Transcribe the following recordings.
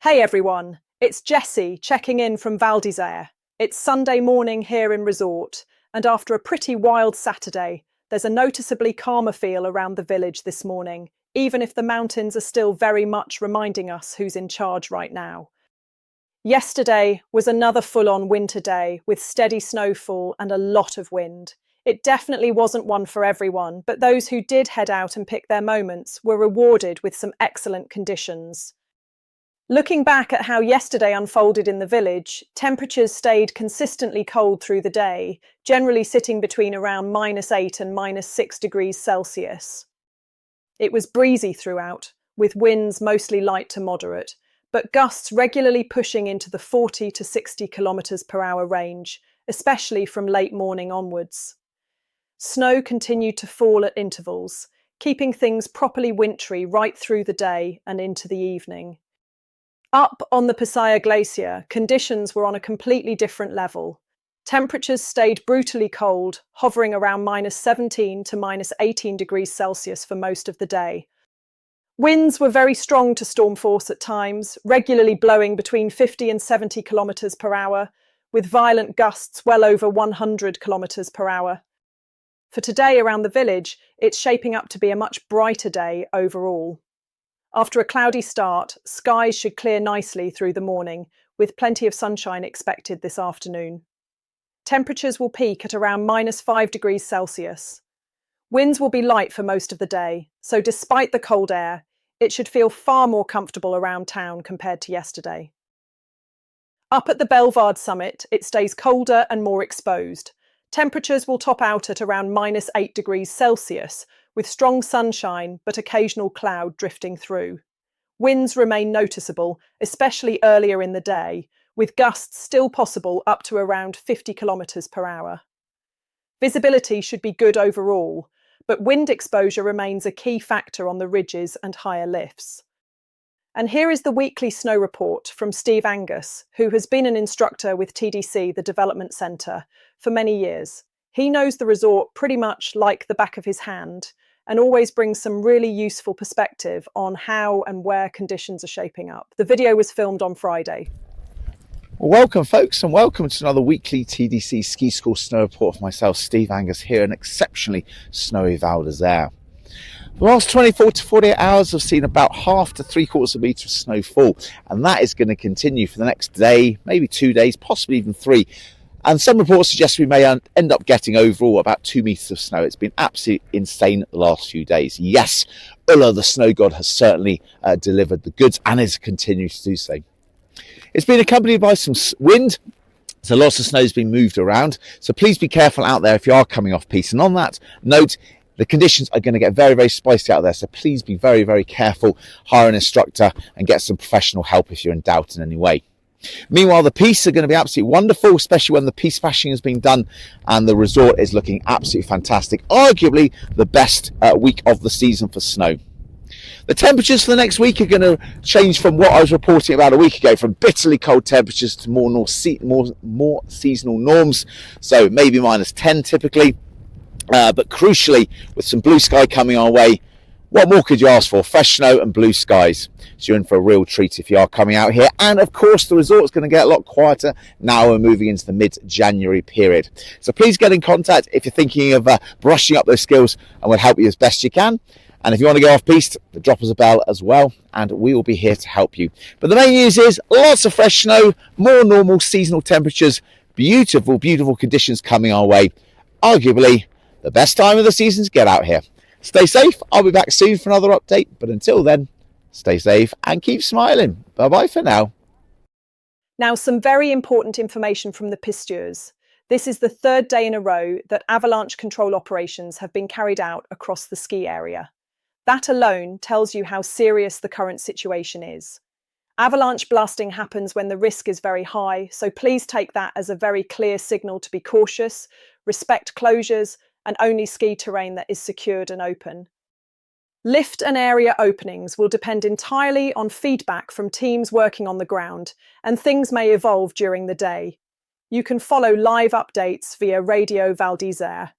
Hey everyone, it's Jessie checking in from Disere. It's Sunday morning here in resort, and after a pretty wild Saturday, there's a noticeably calmer feel around the village this morning, even if the mountains are still very much reminding us who's in charge right now. Yesterday was another full-on winter day with steady snowfall and a lot of wind. It definitely wasn't one for everyone, but those who did head out and pick their moments were rewarded with some excellent conditions. Looking back at how yesterday unfolded in the village, temperatures stayed consistently cold through the day, generally sitting between around -8 and -6 degrees Celsius. It was breezy throughout, with winds mostly light to moderate, but gusts regularly pushing into the 40 to 60 kilometres per hour range, especially from late morning onwards. Snow continued to fall at intervals, keeping things properly wintry right through the day and into the evening. Up on the Pisaillas Glacier, conditions were on a completely different level. Temperatures stayed brutally cold, hovering around -17 to -18 degrees Celsius for most of the day. Winds were very strong to storm force at times, regularly blowing between 50 and 70 kilometres per hour, with violent gusts well over 100 kilometres per hour. For today around the village, it's shaping up to be a much brighter day overall. After a cloudy start, skies should clear nicely through the morning, with plenty of sunshine expected this afternoon. Temperatures will peak at around -5 degrees Celsius. Winds will be light for most of the day, so despite the cold air, it should feel far more comfortable around town compared to yesterday. Up at the Belvard summit, it stays colder and more exposed. Temperatures will top out at around -8 degrees Celsius, with strong sunshine but occasional cloud drifting through. Winds remain noticeable, especially earlier in the day, with gusts still possible up to around 50 kilometres per hour. Visibility should be good overall, but wind exposure remains a key factor on the ridges and higher lifts. And here is the weekly snow report from Steve Angus, who has been an instructor with TDC, the Development Centre, for many years. He knows the resort pretty much like the back of his hand and always brings some really useful perspective on how and where conditions are shaping up. The video was filmed on Friday. Well, welcome folks, and welcome to another weekly TDC Ski School Snow Report for myself, Steve Angus, here in exceptionally snowy Val d'Isere. The last 24 to 48 hours have seen about half to 3/4 of a metre of snowfall, and that is going to continue for the next day, maybe 2 days, possibly even 3. And some reports suggest we may end up getting overall about 2 metres of snow. It's been absolutely insane the last few days. Yes, Ulla, the snow god, has certainly delivered the goods and is continuing to do so. It's been accompanied by some wind, so lots of snow has been moved around. So please be careful out there if you are coming off piste. And on that note, the conditions are going to get very, very spicy out there. So please be very, very careful. Hire an instructor and get some professional help if you're in doubt in any way. Meanwhile, the pistes are going to be absolutely wonderful, especially when the piste fashioning has been done and the resort is looking absolutely fantastic. Arguably the best week of the season for snow. The temperatures for the next week are going to change from what I was reporting about a week ago, from bitterly cold temperatures to more seasonal norms. So maybe -10 typically, but crucially, with some blue sky coming our way, what more could you ask for? Fresh snow and blue skies. So you're in for a real treat if you are coming out here. And of course, the resort's going to get a lot quieter now we're moving into the mid-January period. So please get in contact if you're thinking of brushing up those skills, and we'll help you as best you can. And if you want to go off piste, drop us a bell as well, and we will be here to help you. But the main news is lots of fresh snow, more normal seasonal temperatures, beautiful, beautiful conditions coming our way. Arguably the best time of the season to get out here. Stay safe. I'll be back soon for another update. But until then, stay safe and keep smiling. Bye-bye for now. Now, some very important information from the pisteurs. This is the third day in a row that avalanche control operations have been carried out across the ski area. That alone tells you how serious the current situation is. Avalanche blasting happens when the risk is very high, so please take that as a very clear signal to be cautious, respect closures, and only ski terrain that is secured and open. Lift and area openings will depend entirely on feedback from teams working on the ground, and things may evolve during the day. You can follow live updates via Radio Val d'Isere.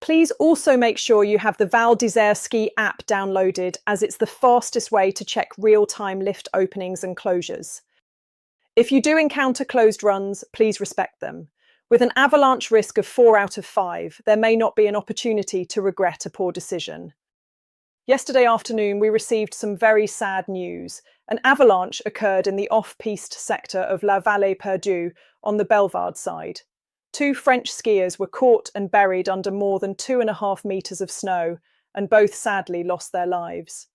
Please also make sure you have the Disere ski app downloaded, as it's the fastest way to check real-time lift openings and closures. If you do encounter closed runs, please respect them. With an avalanche risk of 4 out of 5, there may not be an opportunity to regret a poor decision. Yesterday afternoon, we received some very sad news. An avalanche occurred in the off-piste sector of La Vallée Perdue on the Bellevarde side. 2 French skiers were caught and buried under more than 2.5 meters of snow, and both sadly lost their lives.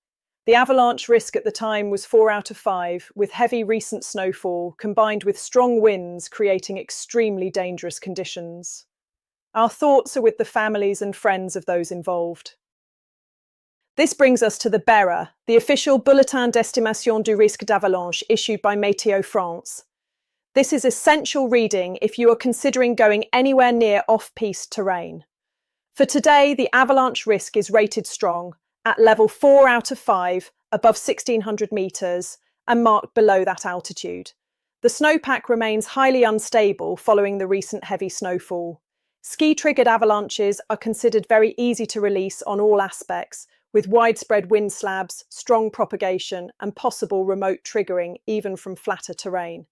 The avalanche risk at the time was 4 out of 5, with heavy recent snowfall combined with strong winds creating extremely dangerous conditions. Our thoughts are with the families and friends of those involved. This brings us to the BERA, the official Bulletin d'Estimation du Risque d'Avalanche issued by Météo France. This is essential reading if you are considering going anywhere near off-piste terrain. For today, the avalanche risk is rated strong, at level 4 out of 5, above 1,600 metres, and marked below that altitude. The snowpack remains highly unstable following the recent heavy snowfall. Ski-triggered avalanches are considered very easy to release on all aspects, with widespread wind slabs, strong propagation, and possible remote triggering even from flatter terrain.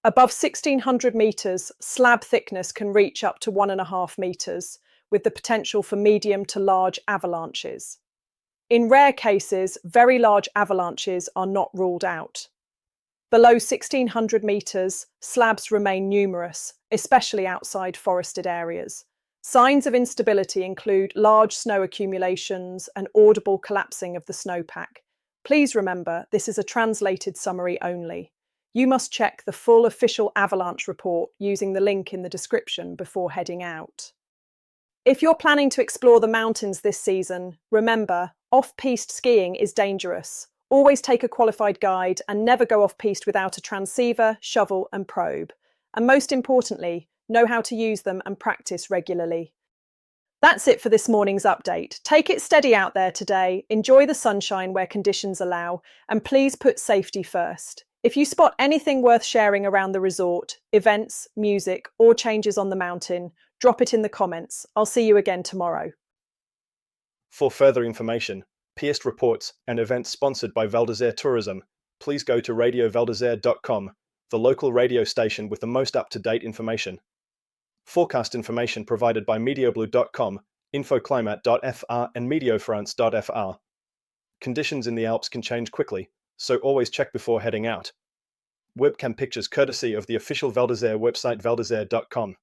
Above 1,600 metres, slab thickness can reach up to 1.5 metres, with the potential for medium to large avalanches. In rare cases, very large avalanches are not ruled out. Below 1,600 metres, slabs remain numerous, especially outside forested areas. Signs of instability include large snow accumulations and audible collapsing of the snowpack. Please remember, this is a translated summary only. You must check the full official avalanche report using the link in the description before heading out. If you're planning to explore the mountains this season, remember, off-piste skiing is dangerous. Always take a qualified guide and never go off-piste without a transceiver, shovel and probe. And most importantly, know how to use them and practice regularly. That's it for this morning's update. Take it steady out there today, enjoy the sunshine where conditions allow, and please put safety first. If you spot anything worth sharing around the resort, events, music, or changes on the mountain, drop it in the comments. I'll see you again tomorrow. For further information, piste reports, and events sponsored by Val d'Isere Tourism, please go to radiovaldisere.com, the local radio station with the most up-to-date information. Forecast information provided by meteoblue.com, infoclimat.fr and meteofrance.fr. Conditions in the Alps can change quickly, so always check before heading out. Webcam pictures courtesy of the official Val d'Isere website valdisere.com.